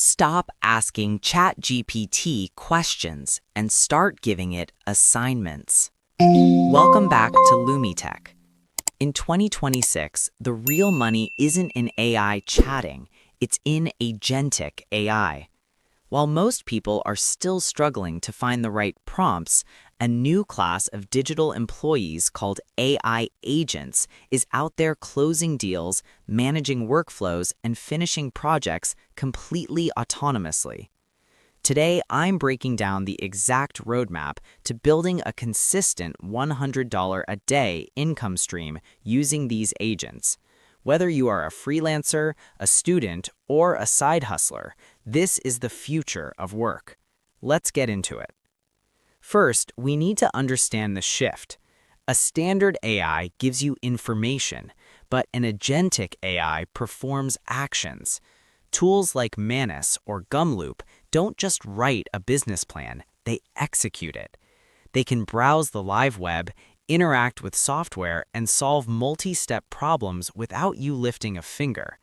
Stop asking ChatGPT questions and start giving it assignments. Welcome back to LoomyTech. In 2026, the real money isn't in AI chatting, it's in Agentic AI. While most people are still struggling to find the right prompts, a new class of digital employees called AI agents is out there closing deals, managing workflows, and finishing projects completely autonomously. Today, I'm breaking down the exact roadmap to building a consistent $100 a day income stream using these agents. Whether you are a freelancer, a student, or a side hustler, this is the future of work. Let's get into it. First, we need to understand the shift. A standard AI gives you information, but an agentic AI performs actions. Tools like Manus or Gumloop don't just write a business plan, they execute it. They can browse the live web, interact with software, and solve multi-step problems without you lifting a finger.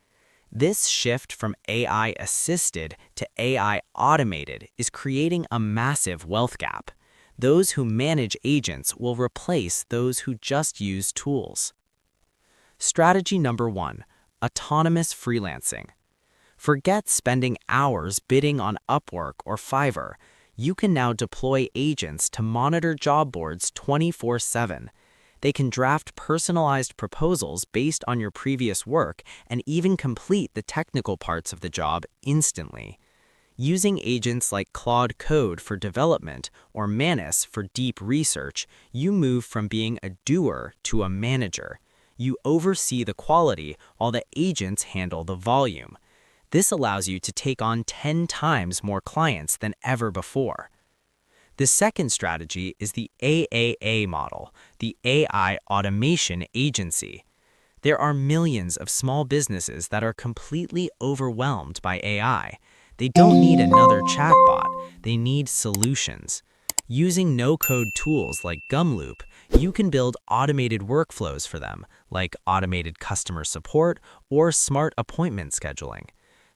This shift from AI-assisted to AI-automated is creating a massive wealth gap. Those who manage agents will replace those who just use tools. Strategy number 1, autonomous freelancing. Forget spending hours bidding on Upwork or Fiverr. You can now deploy agents to monitor job boards 24/7. They can draft personalized proposals based on your previous work and even complete the technical parts of the job instantly. Using agents like Claude Code for development or Manus for deep research, you move from being a doer to a manager. You oversee the quality while the agents handle the volume. This allows you to take on 10 times more clients than ever before. The second strategy is the AAA model, the AI Automation Agency. There are millions of small businesses that are completely overwhelmed by AI. They don't need another chatbot, they need solutions. Using no-code tools like Gumloop, you can build automated workflows for them, like automated customer support or smart appointment scheduling.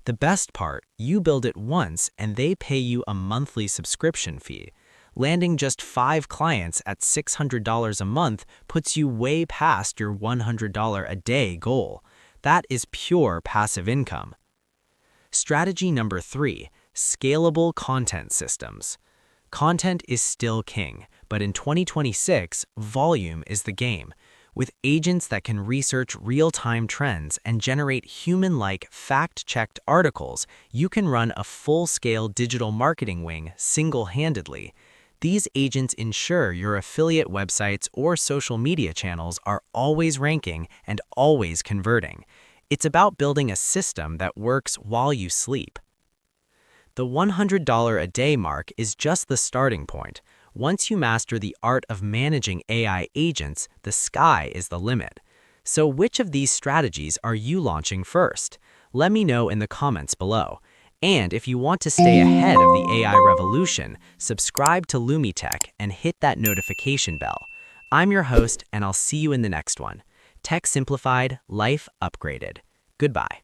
The best part, you build it once and they pay you a monthly subscription fee. Landing just 5 clients at $600 a month puts you way past your $100 a day goal. That is pure passive income. Strategy number 3, scalable content systems. Content is still king, but in 2026, volume is the game. With agents that can research real-time trends and generate human-like fact-checked articles, you can run a full-scale digital marketing wing single-handedly. These agents ensure your affiliate websites or social media channels are always ranking and always converting. It's about building a system that works while you sleep. The $100 a day mark is just the starting point. Once you master the art of managing AI agents, the sky is the limit. So which of these strategies are you launching first? Let me know in the comments below. And if you want to stay ahead of the AI revolution, subscribe to LoomyTech and hit that notification bell. I'm your host, and I'll see you in the next one. Tech simplified, life upgraded. Goodbye.